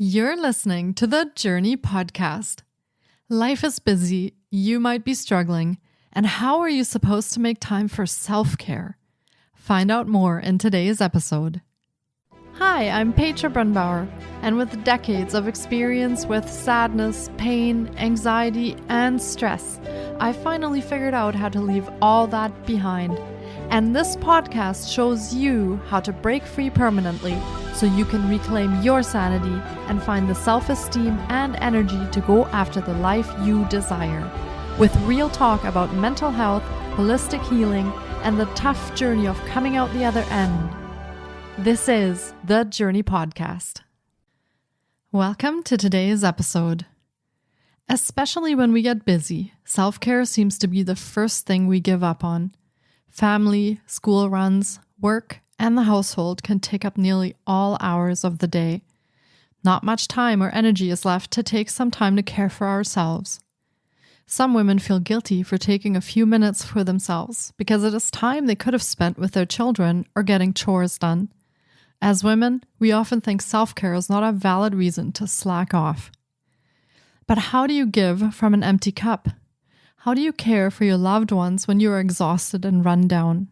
You're listening to the Journey Podcast. Life is busy, you might be struggling, and how are you supposed to make time for self-care? Find out more in today's episode. Hi, I'm Petra Brunbauer, and with decades of experience with sadness, pain, anxiety, and stress, I finally figured out how to leave all that behind. And this podcast shows you how to break free permanently so you can reclaim your sanity and find the self-esteem and energy to go after the life you desire. With real talk about mental health, holistic healing, and the tough journey of coming out the other end. This is the Journey Podcast. Welcome to today's episode. Especially when we get busy, self-care seems to be the first thing we give up on. Family, school runs, work, and the household can take up nearly all hours of the day. Not much time or energy is left to take some time to care for ourselves. Some women feel guilty for taking a few minutes for themselves because it is time they could have spent with their children or getting chores done. As women, we often think self-care is not a valid reason to slack off. But how do you give from an empty cup? How do you care for your loved ones when you are exhausted and run down?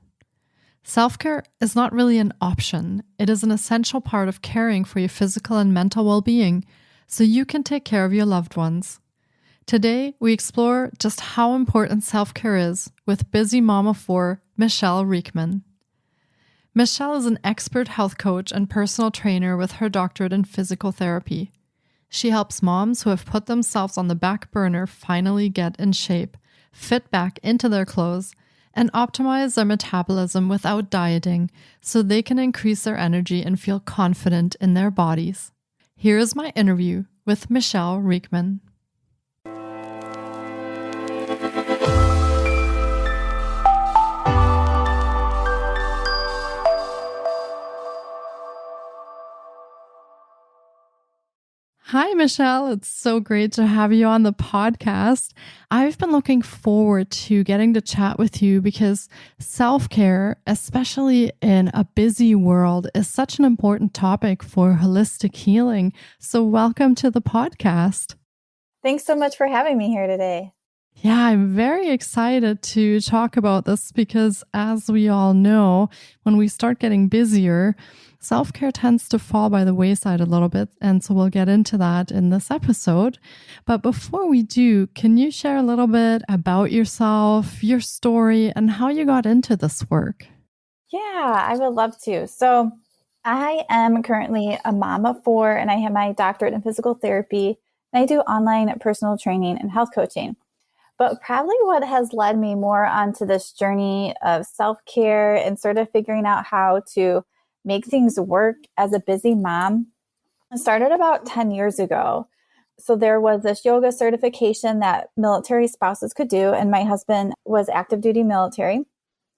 Self-care is not really an option. It is an essential part of caring for your physical and mental well-being so you can take care of your loved ones. Today, we explore just how important self-care is with busy mom of four, Michele Riechman. Michele is an expert health coach and personal trainer with her doctorate in physical therapy. She helps moms who have put themselves on the back burner finally get in shape, fit back into their clothes, and optimize their metabolism without dieting so they can increase their energy and feel confident in their bodies. Here is my interview with Michele Riechman. Hi, Michele. It's so great to have you on the podcast. I've been looking forward to getting to chat with you because self-care, especially in a busy world, is such an important topic for holistic healing. So welcome to the podcast. Thanks so much for having me here today. Yeah, I'm very excited to talk about this because, as we all know, when we start getting busier, self-care tends to fall by the wayside a little bit. And so we'll get into that in this episode. But before we do, can you share a little bit about yourself, your story, and how you got into this work? Yeah, I would love to. So I am currently a mom of four, and I have my doctorate in physical therapy, and I do online personal training and health coaching. But probably what has led me more onto this journey of self-care and sort of figuring out how to make things work as a busy mom started about 10 years ago. So there was this yoga certification that military spouses could do, and my husband was active duty military.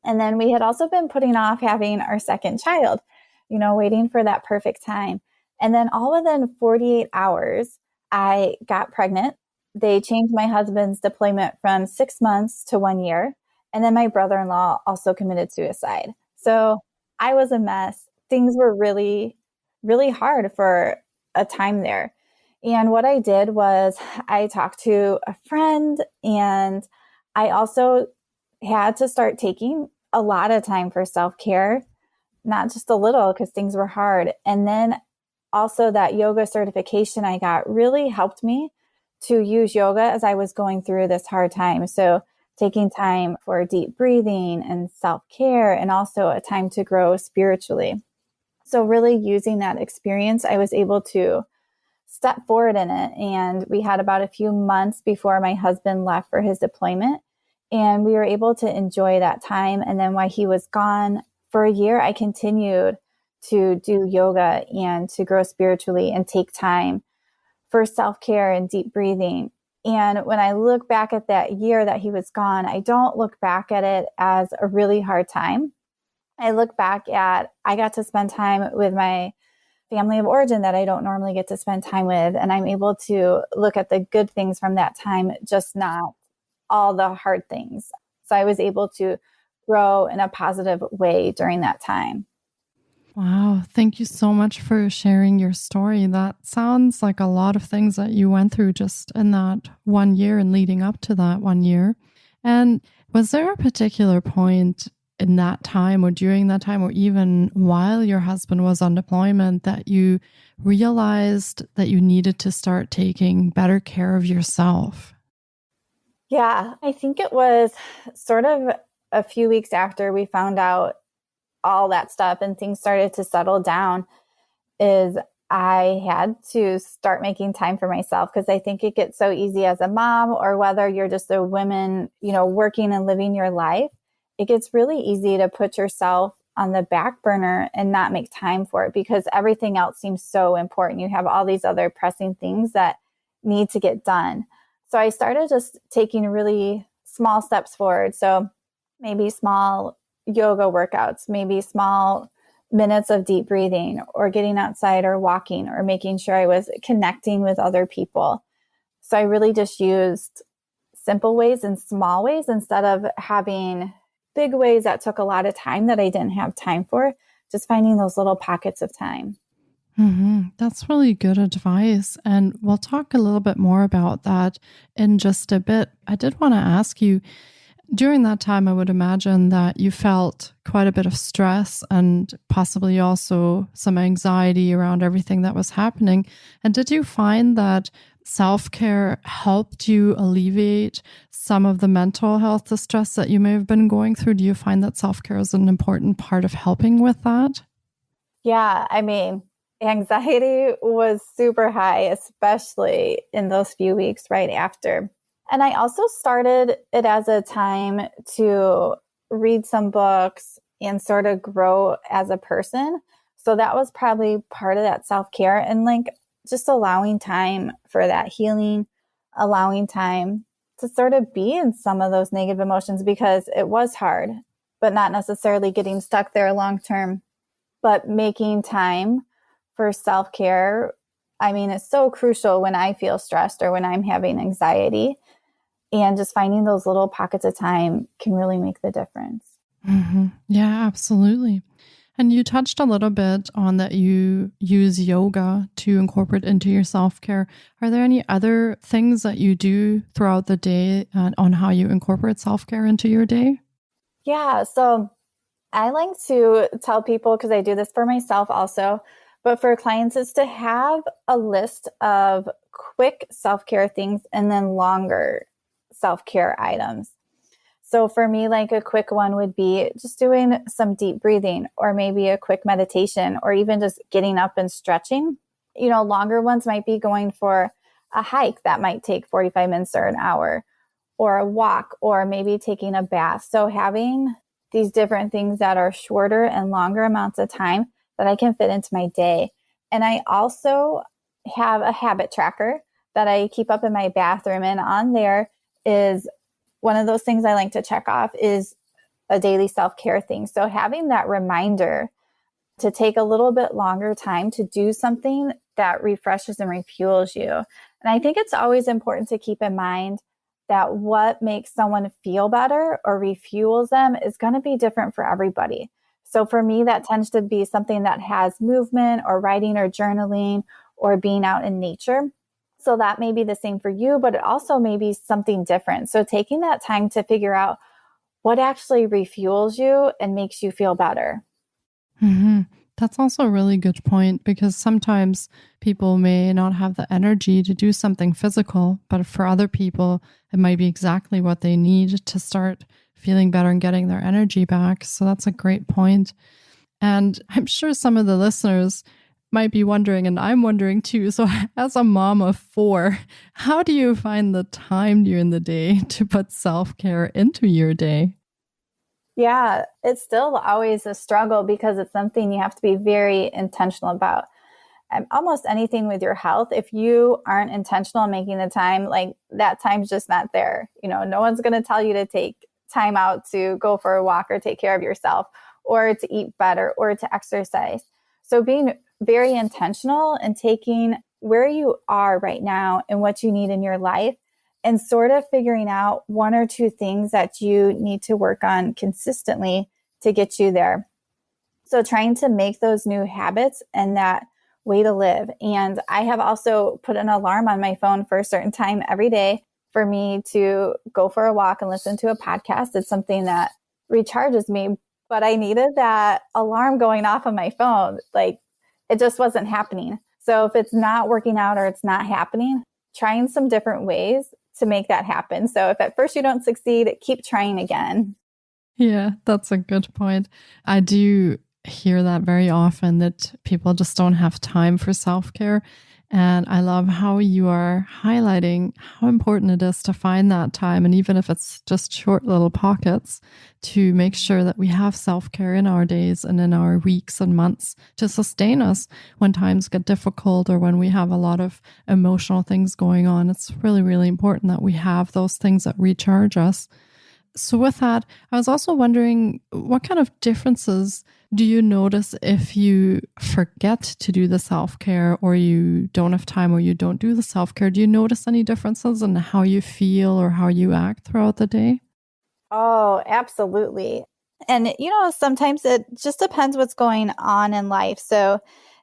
And then we had also been putting off having our second child, waiting for that perfect time. And then all within 48 hours, I got pregnant. They changed my husband's deployment from 6 months to 1 year. And then my brother-in-law also committed suicide. So I was a mess. Things were really, really hard for a time there. And what I did was I talked to a friend, and I also had to start taking a lot of time for self-care, not just a little because things were hard. And then also that yoga certification I got really helped me to use yoga as I was going through this hard time. So taking time for deep breathing and self-care, and also a time to grow spiritually. So really using that experience, I was able to step forward in it. And we had about a few months before my husband left for his deployment, and we were able to enjoy that time. And then while he was gone for a year, I continued to do yoga and to grow spiritually and take time for self-care and deep breathing. And when I look back at that year that he was gone, I don't look back at it as a really hard time. I look back at, I got to spend time with my family of origin that I don't normally get to spend time with. And I'm able to look at the good things from that time, just not all the hard things. So I was able to grow in a positive way during that time. Wow. Thank you so much for sharing your story. That sounds like a lot of things that you went through just in that 1 year and leading up to that 1 year. And was there a particular point in that time or during that time or even while your husband was on deployment that you realized that you needed to start taking better care of yourself? Yeah, I think it was sort of a few weeks after we found out all that stuff and things started to settle down is I had to start making time for myself because I think it gets so easy as a mom or whether you're just a woman, working and living your life, it gets really easy to put yourself on the back burner and not make time for it because everything else seems so important. You have all these other pressing things that need to get done. So I started just taking really small steps forward. So maybe small yoga workouts, maybe small minutes of deep breathing or getting outside or walking or making sure I was connecting with other people. So I really just used simple ways and small ways instead of having big ways that took a lot of time that I didn't have time for, just finding those little pockets of time. That's really good advice. And we'll talk a little bit more about that in just a bit. I did want to ask you, during that time, I would imagine that you felt quite a bit of stress and possibly also some anxiety around everything that was happening. And did you find that self-care helped you alleviate some of the mental health distress that you may have been going through? Do you find that self-care is an important part of helping with that? Yeah, I mean, anxiety was super high, especially in those few weeks right after. And I also started it as a time to read some books and sort of grow as a person. So that was probably part of that self care and like just allowing time for that healing, allowing time to sort of be in some of those negative emotions because it was hard, but not necessarily getting stuck there long term, but making time for self care. I mean, it's so crucial when I feel stressed or when I'm having anxiety and just finding those little pockets of time can really make the difference. Yeah, absolutely. And you touched a little bit on that you use yoga to incorporate into your self care. Are there any other things that you do throughout the day on how you incorporate self care into your day? Yeah. So I like to tell people, because I do this for myself also, but for clients, is to have a list of quick self care things and then longer self care items. So for me, like a quick one would be just doing some deep breathing or maybe a quick meditation or even just getting up and stretching. Longer ones might be going for a hike that might take 45 minutes or an hour or a walk or maybe taking a bath. So having these different things that are shorter and longer amounts of time that I can fit into my day. And I also have a habit tracker that I keep up in my bathroom. And on there is one of those things I like to check off is a daily self-care thing. So having that reminder to take a little bit longer time to do something that refreshes and refuels you. And I think it's always important to keep in mind that what makes someone feel better or refuels them is going to be different for everybody. So for me, that tends to be something that has movement or writing or journaling or being out in nature. So that may be the same for you, but it also may be something different. So taking that time to figure out what actually refuels you and makes you feel better. hmm That's also a really good point because sometimes people may not have the energy to do something physical, but for other people, it might be exactly what they need to start feeling better and getting their energy back. So that's a great point. And I'm sure some of the listeners might be wondering, and I'm wondering too. So, as a mom of four, how do you find the time during the day to put self care into your day? Yeah, it's still always a struggle because it's something you have to be very intentional about. Almost anything with your health, if you aren't intentional in making the time, like that time's just not there. No one's going to tell you to take time out to go for a walk or take care of yourself or to eat better or to exercise. So being very intentional and taking where you are right now and what you need in your life and sort of figuring out one or two things that you need to work on consistently to get you there. So trying to make those new habits and that way to live. And I have also put an alarm on my phone for a certain time every day for me to go for a walk and listen to a podcast. It's something that recharges me, but I needed that alarm going off on my phone. Like it just wasn't happening. So if it's not working out or it's not happening, trying some different ways to make that happen. So if at first you don't succeed, keep trying again. Yeah, that's a good point. I do hear that very often that people just don't have time for self-care. And I love how you are highlighting how important it is to find that time. And even if it's just short little pockets, to make sure that we have self-care in our days and in our weeks and months to sustain us when times get difficult or when we have a lot of emotional things going on. It's really, really important that we have those things that recharge us. So with that, I was also wondering, what kind of differences do you notice if you forget to do the self-care or you don't have time or you don't do the self-care? Do you notice any differences in how you feel or how you act throughout the day? Oh, absolutely. And, sometimes it just depends what's going on in life. So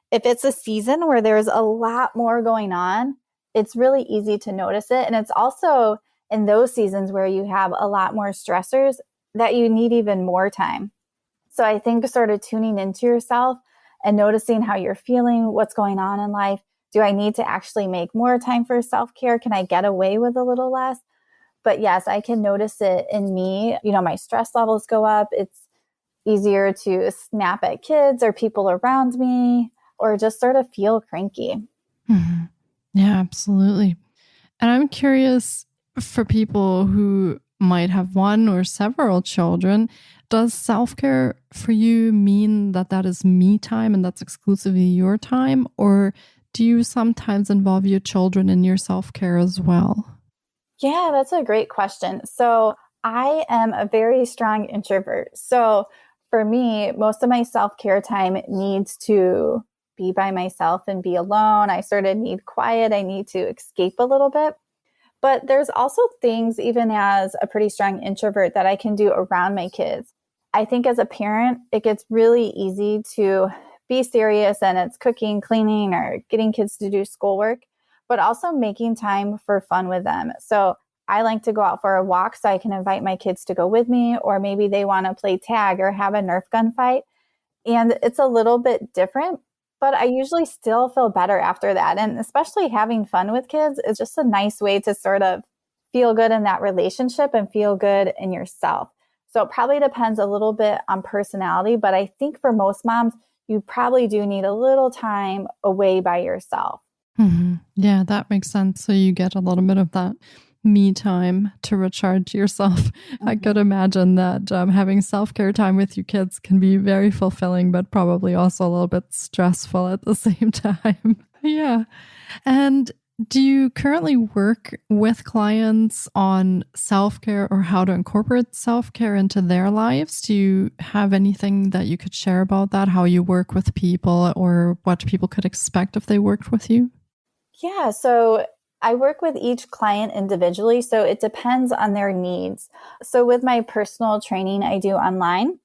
if it's a season where there's a lot more going on, it's really easy to notice it. And it's also in those seasons where you have a lot more stressors that you need even more time. So I think sort of tuning into yourself and noticing how you're feeling, what's going on in life. Do I need to actually make more time for self-care? Can I get away with a little less? But yes, I can notice it in me. My stress levels go up. It's easier to snap at kids or people around me or just sort of feel cranky. Hmm. Yeah, absolutely. And I'm curious, for people who might have one or several children, does self-care for you mean that that is me time and that's exclusively your time? Or do you sometimes involve your children in your self-care as well? Yeah, that's a great question. So I am a very strong introvert. So for me, most of my self-care time needs to be by myself and be alone. I sort of need quiet. I need to escape a little bit. But there's also things, even as a pretty strong introvert, that I can do around my kids. I think as a parent, it gets really easy to be serious and it's cooking, cleaning, or getting kids to do schoolwork, but also making time for fun with them. So I like to go out for a walk so I can invite my kids to go with me, or maybe they want to play tag or have a Nerf gun fight. And it's a little bit different, but I usually still feel better after that. And especially having fun with kids is just a nice way to sort of feel good in that relationship and feel good in yourself. So it probably depends a little bit on personality, but I think for most moms, you probably do need a little time away by yourself. Hmm. Yeah, that makes sense. So you get a little bit of that me time to recharge yourself. I Mhm. could imagine that having self-care time with your kids can be very fulfilling, but probably also a little bit stressful at the same time. Yeah. And do you currently work with clients on self-care or how to incorporate self-care into their lives? Do you have anything that you could share about that, how you work with people or what people could expect if they worked with you? Yeah, so I work with each client individually, so it depends on their needs. So with my personal training I do online,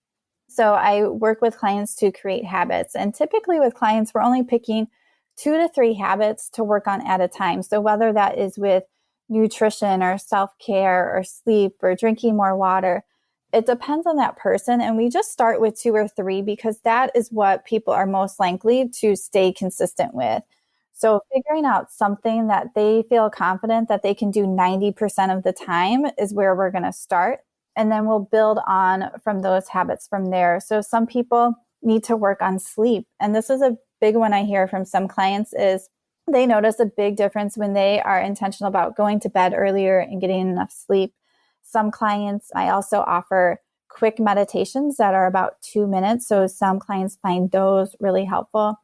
so I work with clients to create habits. And typically with clients, we're only picking 2 to 3 habits to work on at a time. So whether that is with nutrition or self-care or sleep or drinking more water, it depends on that person. And we just start with 2 or 3 because that is what people are most likely to stay consistent with. So figuring out something that they feel confident that they can do 90% of the time is where we're going to start. And then we'll build on from those habits from there. So some people need to work on sleep. And this is a big one I hear from some clients is they notice a big difference when they are intentional about going to bed earlier and getting enough sleep. Some clients, I also offer quick meditations that are about 2 minutes. So some clients find those really helpful.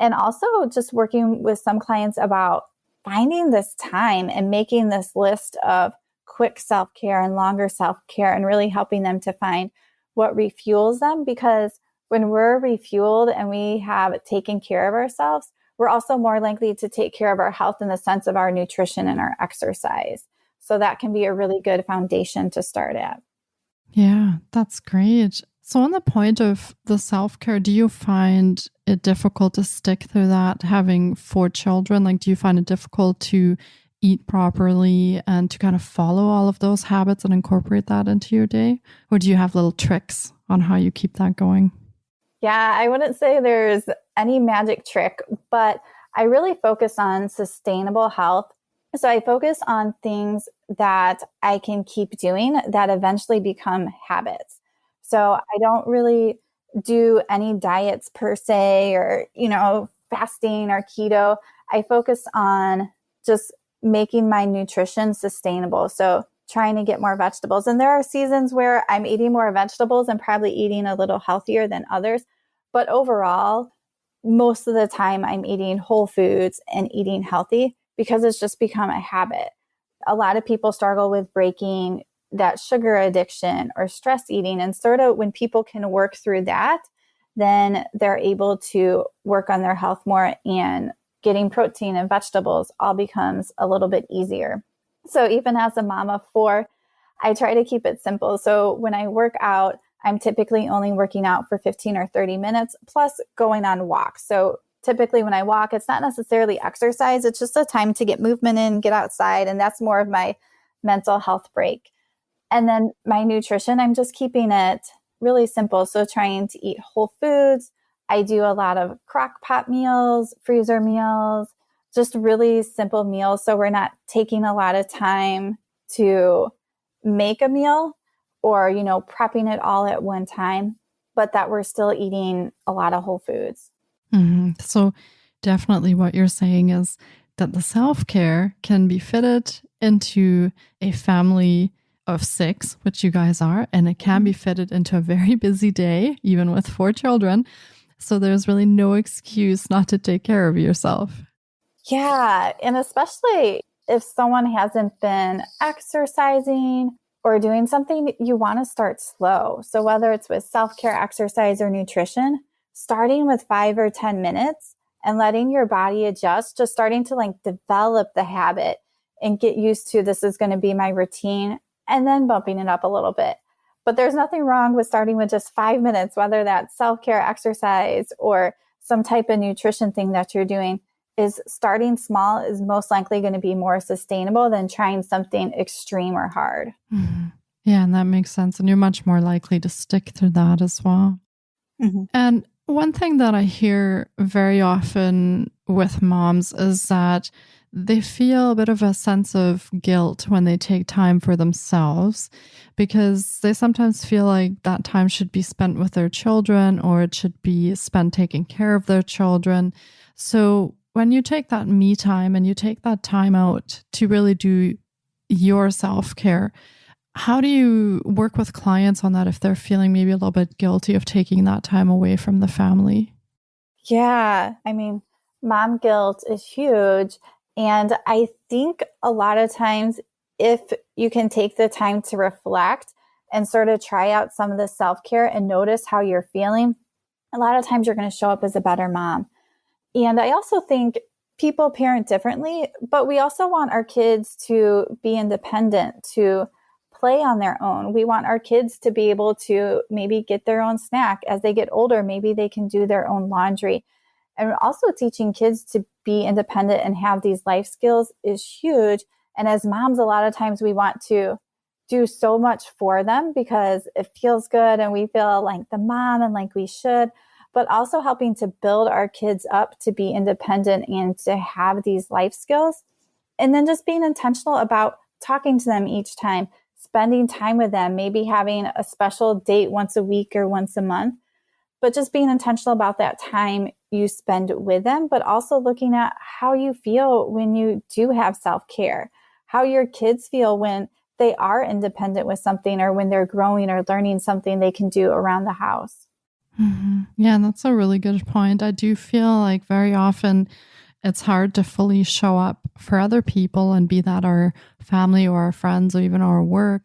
And also just working with some clients about finding this time and making this list of quick self-care and longer self-care and really helping them to find what refuels them. Because when we're refueled and we have taken care of ourselves, we're also more likely to take care of our health in the sense of our nutrition and our exercise. So that can be a really good foundation to start at. Yeah, that's great. So on the point of the self-care, do you find it difficult to stick through that having 4 children? Like, do you find it difficult to eat properly and to kind of follow all of those habits and incorporate that into your day? Or do you have little tricks on how you keep that going? Yeah, I wouldn't say there's any magic trick, but I really focus on sustainable health. So I focus on things that I can keep doing that eventually become habits. So I don't really do any diets per se or, fasting or keto. I focus on just making my nutrition sustainable. So trying to get more vegetables. And there are seasons where I'm eating more vegetables and probably eating a little healthier than others. But overall, most of the time I'm eating whole foods and eating healthy because it's just become a habit. A lot of people struggle with breaking that sugar addiction or stress eating. And sort of when people can work through that, then they're able to work on their health more, and getting protein and vegetables all becomes a little bit easier. So even as a mom of 4, I try to keep it simple. So when I work out, I'm typically only working out for 15 or 30 minutes plus going on walks. So typically when I walk, it's not necessarily exercise. It's just a time to get movement in, get outside. And that's more of my mental health break. And then my nutrition, I'm just keeping it really simple. So trying to eat whole foods. I do a lot of crock pot meals, freezer meals, just really simple meals. So we're not taking a lot of time to make a meal or, prepping it all at one time, but that we're still eating a lot of whole foods. Mm-hmm. So definitely what you're saying is that the self-care can be fitted into a family of 6, which you guys are, and it can be fitted into a very busy day, even with 4 children. So there's really no excuse not to take care of yourself. Yeah. And especially if someone hasn't been exercising or doing something, you want to start slow. So whether it's with self-care, exercise, or nutrition, starting with 5 or 10 minutes and letting your body adjust, just starting to develop the habit and get used to this is going to be my routine, and then bumping it up a little bit. But there's nothing wrong with starting with just 5 minutes, whether that's self-care, exercise, or some type of nutrition thing that you're doing. Is starting small is most likely going to be more sustainable than trying something extreme or hard. Mm-hmm. Yeah, and that makes sense. And you're much more likely to stick through that as well. Mm-hmm. And one thing that I hear very often with moms is that they feel a bit of a sense of guilt when they take time for themselves, because they sometimes feel like that time should be spent with their children, or it should be spent taking care of their children. So when you take that me time and you take that time out to really do your self-care, how do you work with clients on that if they're feeling maybe a little bit guilty of taking that time away from the family? Yeah, I mean, mom guilt is huge. And I think a lot of times if you can take the time to reflect and sort of try out some of the self-care and notice how you're feeling, a lot of times you're going to show up as a better mom. And I also think people parent differently, but we also want our kids to be independent, to play on their own. We want our kids to be able to maybe get their own snack. As they get older, maybe they can do their own laundry. And also teaching kids to be independent and have these life skills is huge. And as moms, a lot of times we want to do so much for them because it feels good and we feel like the mom and like we should, but also helping to build our kids up to be independent and to have these life skills. And then just being intentional about talking to them each time, spending time with them, maybe having a special date once a week or once a month, but just being intentional about that time you spend with them, but also looking at how you feel when you do have self-care, how your kids feel when they are independent with something or when they're growing or learning something they can do around the house. Mm-hmm. Yeah, that's a really good point. I do feel like very often it's hard to fully show up for other people, and be that our family or our friends or even our work,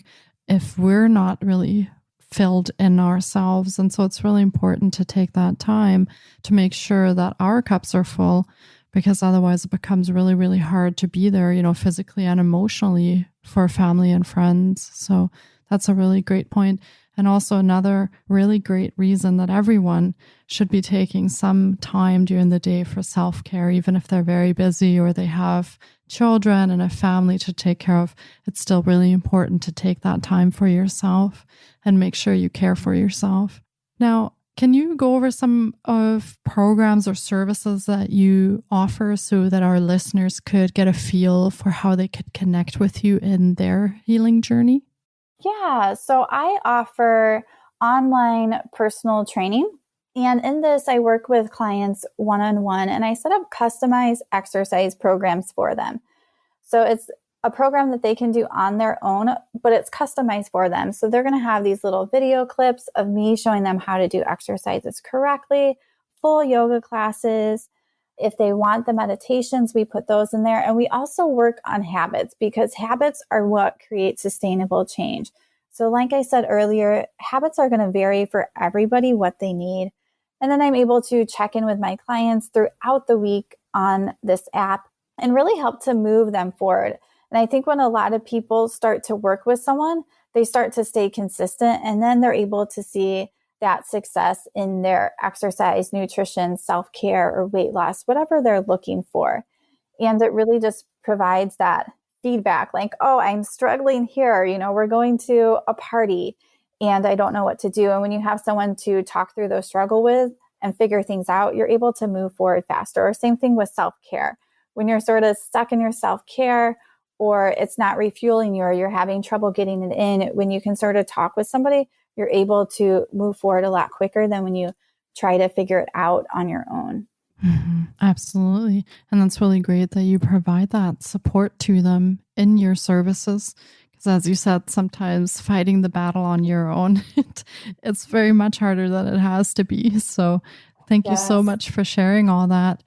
if we're not really filled in ourselves. And so it's really important to take that time to make sure that our cups are full, because otherwise it becomes really, really hard to be there, physically and emotionally for family and friends. So that's a really great point. And also another really great reason that everyone should be taking some time during the day for self-care, even if they're very busy or they have children and a family to take care of. It's still really important to take that time for yourself and make sure you care for yourself. Now, can you go over some of programs or services that you offer so that our listeners could get a feel for how they could connect with you in their healing journey? Yeah, so I offer online personal training. And in this, I work with clients one-on-one and I set up customized exercise programs for them. So it's a program that they can do on their own, but it's customized for them. So they're going to have these little video clips of me showing them how to do exercises correctly, full yoga classes. If they want the meditations, we put those in there. And we also work on habits because habits are what create sustainable change. So like I said earlier, habits are going to vary for everybody what they need. And then I'm able to check in with my clients throughout the week on this app and really help to move them forward. And I think when a lot of people start to work with someone, they start to stay consistent and then they're able to see that success in their exercise, nutrition, self-care, or weight loss, whatever they're looking for. And it really just provides that feedback like, oh, I'm struggling here. We're going to a party and I don't know what to do. And when you have someone to talk through those struggle with and figure things out, you're able to move forward faster. Or same thing with self-care. When you're sort of stuck in your self-care or it's not refueling you or you're having trouble getting it in, when you can sort of talk with somebody, you're able to move forward a lot quicker than when you try to figure it out on your own. Mm-hmm. Absolutely. And that's really great that you provide that support to them in your services. Because as you said, sometimes fighting the battle on your own, it's very much harder than it has to be. So thank you so much for sharing all that.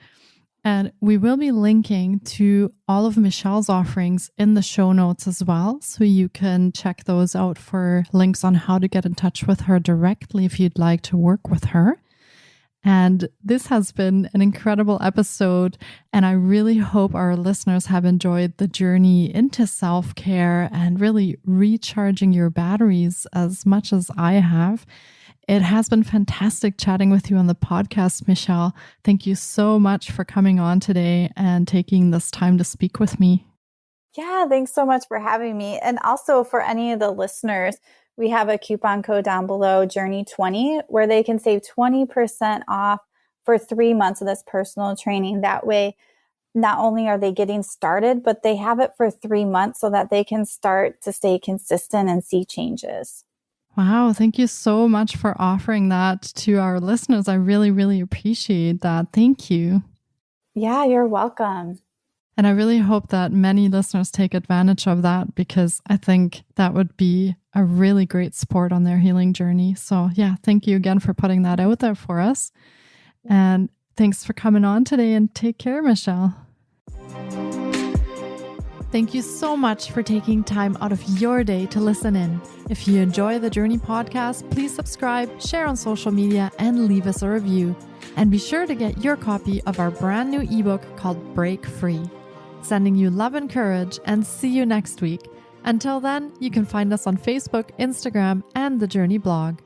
And we will be linking to all of Michele's offerings in the show notes as well. So you can check those out for links on how to get in touch with her directly if you'd like to work with her. And this has been an incredible episode. And I really hope our listeners have enjoyed the journey into self-care and really recharging your batteries as much as I have. It has been fantastic chatting with you on the podcast, Michele. Thank you so much for coming on today and taking this time to speak with me. Yeah, thanks so much for having me. And also for any of the listeners, we have a coupon code down below, Journey20, where they can save 20% off for 3 months of this personal training. That way, not only are they getting started, but they have it for 3 months so that they can start to stay consistent and see changes. Wow. Thank you so much for offering that to our listeners. I really, really appreciate that. Thank you. Yeah, you're welcome. And I really hope that many listeners take advantage of that because I think that would be a really great support on their healing journey. So yeah, thank you again for putting that out there for us. And thanks for coming on today and take care, Michele. Thank you so much for taking time out of your day to listen in. If you enjoy the Journey podcast, please subscribe, share on social media, and leave us a review. And be sure to get your copy of our brand new ebook called Break Free. Sending you love and courage, and see you next week. Until then, you can find us on Facebook, Instagram, and the Journey blog.